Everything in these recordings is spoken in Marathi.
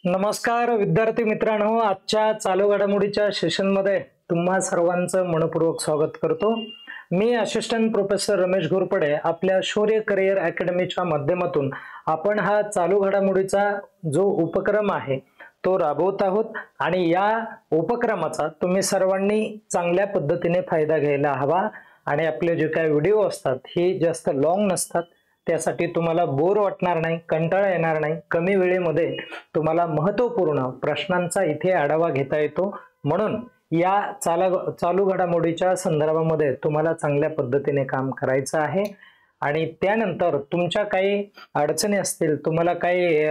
नमस्कार विद्यार्थी मित्रांनो, आजच्या चालू घडामोडीच्या सेशनमध्ये तुम्हा सर्वांचं मनपूर्वक स्वागत करतो। मी असिस्टंट प्रोफेसर रमेश घोरपडे आपल्या शौर्य करियर अकॅडमीच्या माध्यमातून आपण हा चालू घडामोडीचा जो उपक्रम आहे तो राबवत आहोत आणि या उपक्रमाचा तुम्ही सर्वांनी चांगल्या पद्धतीने फायदा घ्यायला हवा आणि आपले जे काही व्हिडिओ असतात हे जास्त लॉंग नसतात, त्यासाठी तुम्हाला बोर वाटणार नाही, कंटाळा येणार नाही, कमी वेळेमध्ये तुम्हाला महत्त्वपूर्ण प्रश्नांचा इथे आढावा घेता येतो। म्हणून या चालू घडामोडीच्या संदर्भामध्ये तुम्हाला चांगल्या पद्धतीने काम करायचं आहे आणि त्यानंतर तुमच्या काही अडचणी असतील, तुम्हाला काही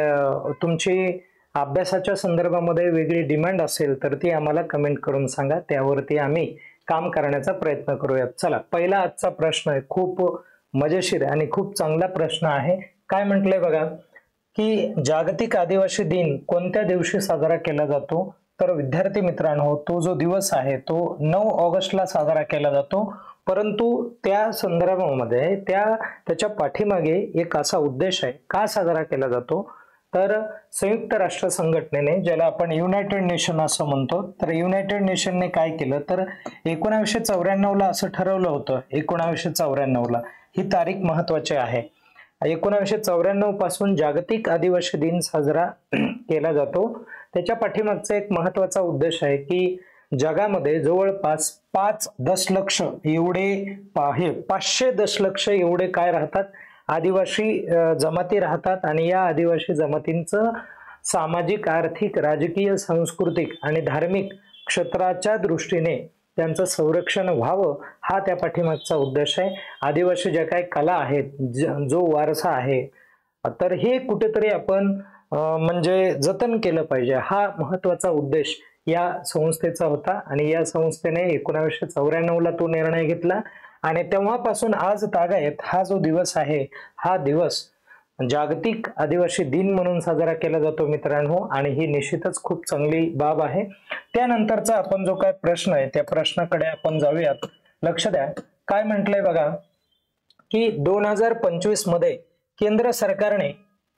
तुमची अभ्यासाच्या संदर्भामध्ये वेगळी डिमांड असेल तर ती आम्हाला कमेंट करून सांगा, त्यावरती आम्ही काम करण्याचा प्रयत्न करूयात। चला, पहिला आजचा प्रश्न आहे, खूप मजेशीर आणि खूप चांगला प्रश्न आहे। काय म्हटलंय बघा की जागतिक आदिवासी दिन कोणत्या दिवशी साजरा केला जातो? तर विद्यार्थी मित्रांनो, तो जो दिवस आहे तो 9 ऑगस्टला साजरा केला जातो, परंतु त्या संदर्भामध्ये त्याच्या पाठीमागे एक असा उद्देश आहे। का साजरा केला जातो? तर संयुक्त राष्ट्र संघटनेने, ज्याला आपण युनायटेड नेशन असं म्हणतो, तर युनायटेड नेशनने काय केलं तर 1994ला असं ठरवलं होतं। 1994ला ही तारीख महत्वाची आहे। 1994 पासून जागतिक आदिवासी दिन साजरा केला जातो। त्याच्या पाठीमागचा एक महत्वाचा उद्देश आहे की जगामध्ये जवळपास 5 दशलक्ष एवढे 500 दशलक्ष एवढे काय राहतात, आदिवासी जमाती राहतात आणि या आदिवासी जमातींचं सामाजिक, आर्थिक, राजकीय, सांस्कृतिक आणि धार्मिक क्षेत्राच्या दृष्टीने त्यांचं संरक्षण व्हावं, हा त्या पाठीमागचा उद्देश आहे। आदिवासी ज्या काही कला आहेत, जो वारसा आहे, तर हे कुठेतरी आपण म्हणजे जतन केलं पाहिजे, हा महत्वाचा उद्देश या संस्थेचा होता आणि या संस्थेने 1994ला तो निर्णय घेतला आणि तेव्हापासून आज तागायत हा जो दिवस आहे, हा दिवस जागतिक आदिवासी दिन म्हणून साजरा केला जातो मित्रांनो, आणि ही निश्चितच खूप चांगली बाब आहे। त्यानंतरचा आपण जो काय प्रश्न आहे त्या प्रश्नाकडे आपण जाऊयात। लक्ष द्या, काय म्हटलंय बघा की 2025 मध्ये केंद्र सरकारने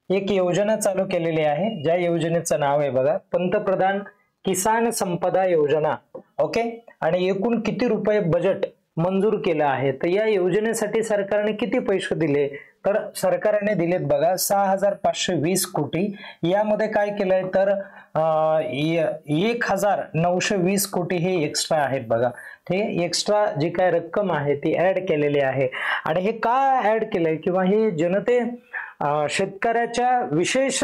एक योजना चालू केलेली आहे, ज्या योजनेचं नाव आहे बघा पंतप्रधान किसान संपदा योजना। ओके, आणि एकूण किती रुपये बजेट मंजूर केलं आहे? तर या योजनेसाठी सरकारने किती पैसे दिले? तर सरकारने दिलेत बघा 6520 कोटी। यामध्ये काय केलंय तर 1920 कोटी हे एक्स्ट्रा आहेत बघा। ते एक्स्ट्रा जी काय रक्कम आहे ती ऍड केलेली आहे आणि हे का ऍड केलंय किंवा हे शेतकऱ्याच्या विशेष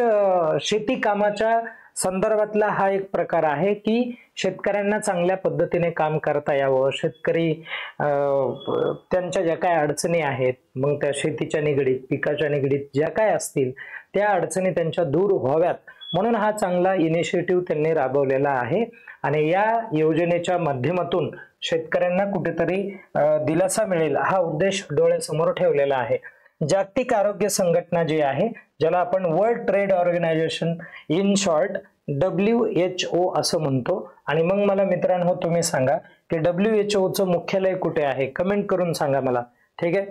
शेती कामाच्या संदर्भातला हा एक प्रकार आहे की शेतकऱ्यांना चांगल्या पद्धतीने काम करता यावं, शेतकरी त्यांच्या ज्या काय अडचणी आहेत, मग त्या शेतीच्या निगडीत, पिकाच्या निगडीत ज्या काय असतील त्या अडचणी त्यांच्या दूर व्हाव्यात, म्हणून हा चांगला इनिशिएटिव्ह त्यांनी राबवलेला आहे आणि या योजनेच्या माध्यमातून शेतकऱ्यांना कुठेतरी दिलासा मिळेल, हा उद्देश डोळ्यासमोर ठेवलेला आहे। जागतिक आरोग्य संघटना जी आहे, ज्याला आपण world trade organisation in short WHO असं म्हणतो, आणि मग मला मित्रांनो तुम्ही सांगा की WHO चं मुख्यालय कुठे आहे? कमेंट करून सांगा मला, ठीक आहे?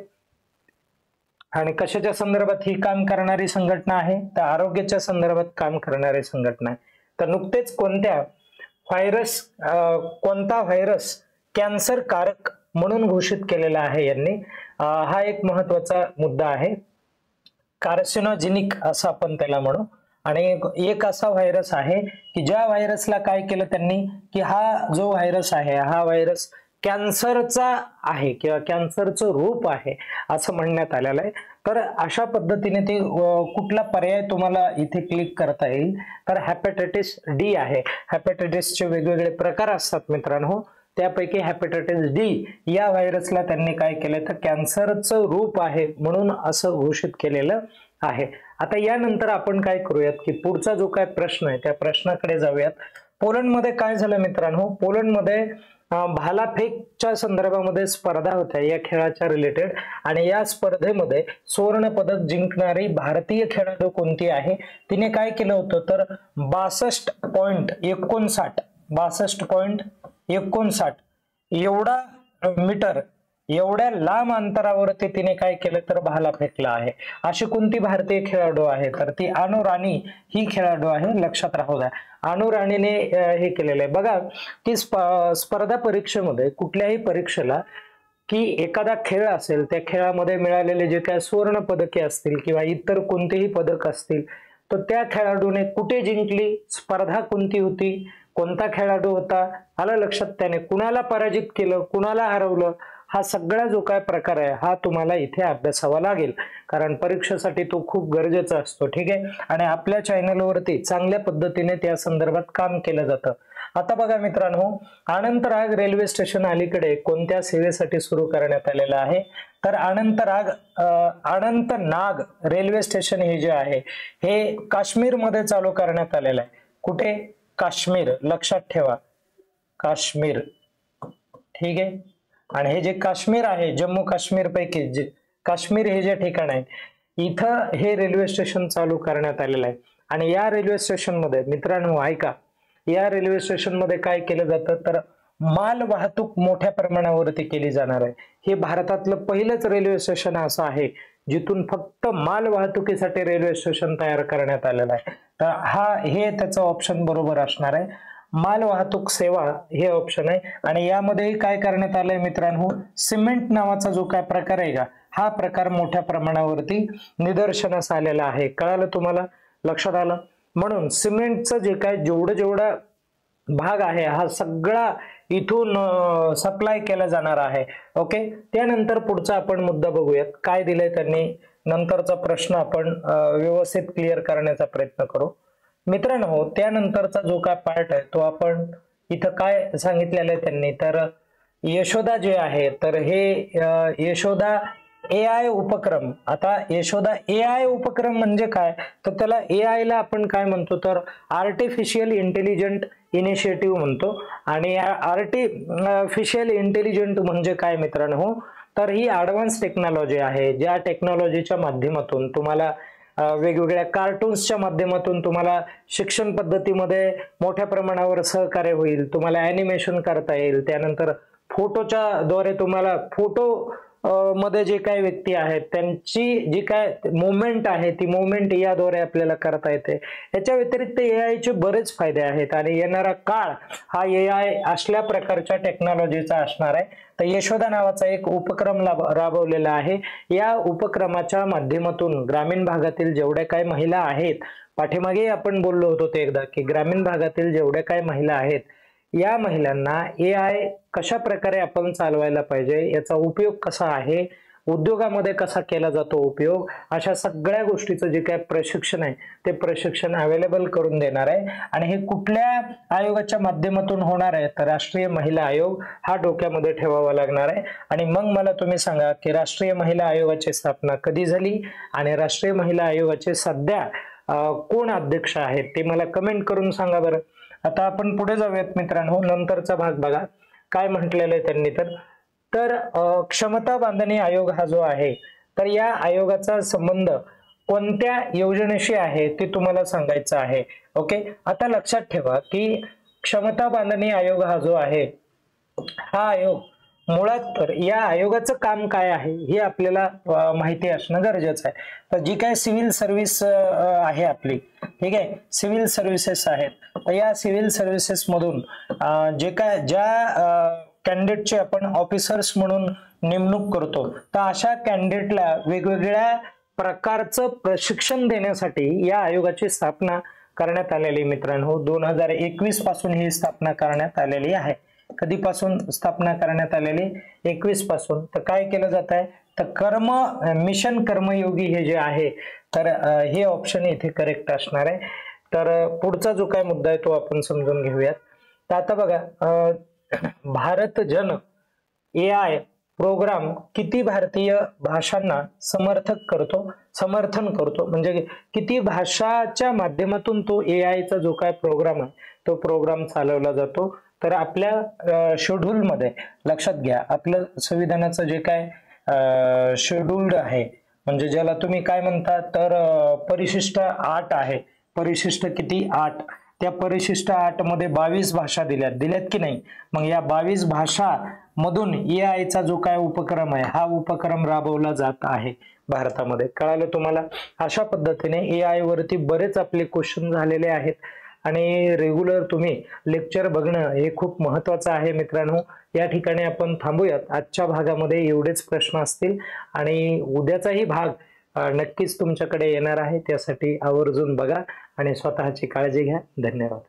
आणि कशाच्या संदर्भात ही काम करणारी संघटना आहे? तर आरोग्याच्या संदर्भात काम करणारी संघटना आहे। तर नुकतेच कोणता व्हायरस कॅन्सर कारक म्हणून घोषित केलेला आहे यांनी, हा एक महत्वाचा मुद्दा आहे। कार्सिनोजेनिक असं आपण त्याला म्हणू, आणि एक असा व्हायरस आहे की ज्या व्हायरसला काय केलं त्यांनी की हा जो व्हायरस आहे हा व्हायरस कॅन्सरचा आहे किंवा कॅन्सरचं रूप आहे असं म्हणण्यात आलेलं आहे। तर अशा पद्धतीने ते कुठला पर्याय तुम्हाला इथे क्लिक करता येईल तर हेपॅटायटिस डी आहे। हेपॅटायटिसचे वेगवेगळे प्रकार असतात मित्रांनो, त्यापैकी हेपॅटायटिस डी या व्हायरसला त्यांनी काय केलं तर कॅन्सरचं रूप आहे म्हणून असं घोषित केलेलं आहे। आता यानंतर आपण काय करूयात की पुढचा जो काय प्रश्न आहे त्या प्रश्नाकडे जाऊयात। पोलंडमध्ये काय झालं मित्रांनो? पोलंडमध्ये भालाफेकच्या संदर्भामध्ये स्पर्धा होत्या या खेळाच्या रिलेटेड, आणि या स्पर्धेमध्ये सुवर्ण पदक जिंकणारी भारतीय खेळाडू कोणती आहे? तिने काय केलं होतं तर 62.59 एवढा मीटर एवढ्या लांब अंतरावरती तिने काय केलं तर भाला फेकला आहे. अशी कोणती भारतीय खेळाडू आहे तर ती अनु राणी ही खेळाडू आहे, लक्षात राहू द्या. अनु राणीने हे केलेलं आहे. बघा की स्पर्धा परीक्षेमध्ये कुठल्याही परीक्षेला की एखादा खेळ असेल, त्या खेळामध्ये मिळालेले जे काय सुवर्ण पदके असतील किंवा इतर कोणतेही पदक असतील, तर त्या खेळाडूने कुठे जिंकली, स्पर्धा कोणती होती, कोणता खेळाडू होता, आलं लक्षात, त्याने कुणाला पराजित केलं, कुणाला हरवलं, हा सगळा जो काय प्रकार आहे हा तुम्हाला इथे अभ्यासावा लागेल, कारण परीक्षेसाठी तो खूप गरजेचा असतो. ठीक आहे. आणि आपल्या चॅनलवरती चांगल्या पद्धतीने त्या संदर्भात काम केलं जातं. आता बघा मित्रांनो, अनंतनाग रेल्वे स्टेशन अलीकडे कोणत्या सेवेसाठी सुरू करण्यात आलेलं आहे तर अनंतनाग रेल्वे स्टेशन हे जे आहे हे काश्मीर मध्ये चालू करण्यात आलेलं आहे. कुठे? काश्मीर, लक्षात ठेवा, काश्मीर. ठीक आहे. आणि हे जे काश्मीर आहे, जम्मू काश्मीर पैकी जे काश्मीर हे जे ठिकाण आहे, इथं हे रेल्वे स्टेशन चालू करण्यात आलेलं आहे. आणि या रेल्वे स्टेशन मध्ये मित्रांनो ऐका, या रेल्वे स्टेशन मध्ये काय केलं जातं तर माल वाहतूक मोठ्या प्रमाणावरती केली जाणार आहे. हे भारतातलं पहिलंच रेल्वे स्टेशन असं आहे जिथून फक्त माल वाहतुकीसाठी रेल्वे स्टेशन तयार करण्यात आलेलं आहे. तर हे त्याचं ऑप्शन बरोबर असणार आहे. माल वाहतूक सेवा हे ऑप्शन आहे. आणि यामध्ये काय करण्यात आलंय मित्रांनो, सिमेंट नावाचा जो काय प्रकार आहे का, हा प्रकार मोठ्या प्रमाणावरती निदर्शनास आलेला आहे. कळालं तुम्हाला, लक्षात आलं. म्हणून सिमेंटचं जे काय जेवढा भाग आहे हा सगळा इथून सप्लाय केला जाणार आहे. ओके. त्यानंतर पुढचा आपण मुद्दा बघूयात, काय दिलंय त्यांनी, नंतरचा प्रश्न आपण व्यवस्थित क्लिअर करण्याचा प्रयत्न करू. मित्रांनो, त्यानंतरचा जो काय पार्ट आहे तो आपण इथं काय सांगितलेलं आहे त्यांनी तर यशोदा जे आहे तर हे यशोदा AI उपक्रम. आता यशोदा AI उपक्रम म्हणजे काय तर त्याला AI ला आपण काय म्हणतो तर आर्टिफिशियल इंटेलिजंट इनिशिएटिव्ह म्हणतो. आणि आर्टिफिशियल इंटेलिजंट म्हणजे काय मित्रांनो तर ही ॲडव्हान्स टेक्नॉलॉजी आहे, ज्या टेक्नॉलॉजीच्या माध्यमातून तुम्हाला वेगवेगळ्या कार्टून्सच्या माध्यमातून तुम्हाला शिक्षण पद्धतीमध्ये मोठ्या प्रमाणावर सहकार्य होईल, तुम्हाला ॲनिमेशन करता येईल. त्यानंतर फोटोच्या द्वारे तुम्हाला फोटो मध्ये जे काही व्यक्ती आहेत त्यांची जी काय मुवमेंट आहे ती मुवमेंट याद्वारे आपल्याला करता येते. याच्या व्यतिरिक्त AI चे बरेच फायदे आहेत आणि येणारा काळ हा AI असल्या प्रकारच्या टेक्नॉलॉजीचा असणार आहे. तर यशोदा नावाचा एक उपक्रम राबवलेला आहे. या उपक्रमाच्या माध्यमातून ग्रामीण भागातील जेवढ्या काही महिला आहेत, पाठीमागे आपण बोललो होतो ते एकदा की ग्रामीण भागातील जेवढ्या काही महिला आहेत या महिलांना AI कशा प्रकारे आपण चालवायला पाहिजे, याचा उपयोग कसा आहे, उद्योगामध्ये कसा केला जातो उपयोग, अशा सगळ्या गोष्टीचं जे काय प्रशिक्षण आहे ते प्रशिक्षण अवेलेबल करून देणार आहे. आणि हे कुठल्या आयोगाच्या माध्यमातून होणार आहे तर राष्ट्रीय महिला आयोग हा डोक्यामध्ये ठेवावा लागणार आहे. आणि मग मला तुम्ही सांगा की राष्ट्रीय महिला आयोगाची स्थापना कधी झाली आणि राष्ट्रीय महिला आयोगाचे सध्या कोण अध्यक्ष आहेत ते मला कमेंट करून सांगा बरं. आता आपण पुढे जाऊयात मित्रांनो, नंतरचा भाग बघा काय म्हटलेलं आहे त्यांनी तर क्षमता बांधणी आयोग हा जो आहे तर या आयोगाचा संबंध कोणत्या योजनेशी आहे ते तुम्हाला सांगायचं आहे. ओके. आता लक्षात ठेवा की क्षमता बांधणी आयोग हा जो आहे हा आयोग मुळात तर या आयोगाचं काम काय आहे हे आपल्याला माहिती असणं गरजेचं आहे. तर जी काय सिव्हिल सर्व्हिस आहे आपली, ठीक आहे, सिव्हिल सर्व्हिसेस आहेत, तर या सिव्हिल सर्व्हिसेस मधून ज्या कॅन्डिडेटचे आपण ऑफिसर्स म्हणून नेमणूक करतो तर अशा कॅन्डिडेटला वेगवेगळ्या प्रकारचं प्रशिक्षण देण्यासाठी या आयोगाची स्थापना करण्यात आलेली मित्रांनो. 2021 पासून ही स्थापना करण्यात आलेली आहे. कधीपासून स्थापना करण्यात आलेली? 21 पासून. तर काय केलं जात आहे तर मिशन कर्मयोगी हे जे आहे तर हे ऑप्शन इथे करेक्ट असणार आहे. तर पुढचा जो काय मुद्दा आहे तो आपण समजून घेऊयात. तर आता बघा, भारत जन AI प्रोग्राम किती भारतीय भाषांना समर्थन करतो म्हणजे किती भाषाच्या माध्यमातून तो AI चा जो काय प्रोग्राम आहे तो प्रोग्राम चालवला जातो. तर आपल्या शेड्यूल मध्ये लक्षात घ्या, आपलं संविधानाचं जे काय शेड्यूल्ड आहे म्हणजे ज्याला तुम्ही काय म्हणता तर परिशिष्ट 8 आहे. परिशिष्ट किती? 8. त्या परिशिष्ट 8 मध्ये 22 भाषा दिल्यात की नाही? मग या 22 भाषा मधून AI चा जो काय उपक्रम आहे हा उपक्रम राबवला जात आहे भारतामध्ये. कळालं तुम्हाला? अशा पद्धतीने AI वरती बरेच आपले क्वेश्चन झालेले आहेत आणि रेग्युलर तुम्ही लेक्चर बघणं हे खूप महत्त्वाचं आहे मित्रांनो. या ठिकाणी आपण थांबूयात. आजच्या भागामध्ये एवढेच प्रश्न असतील आणि उद्याचाही भाग नक्कीच तुमच्याकडे येणार आहे. त्यासाठी आवर्जून बघा आणि स्वतःची काळजी घ्या. धन्यवाद.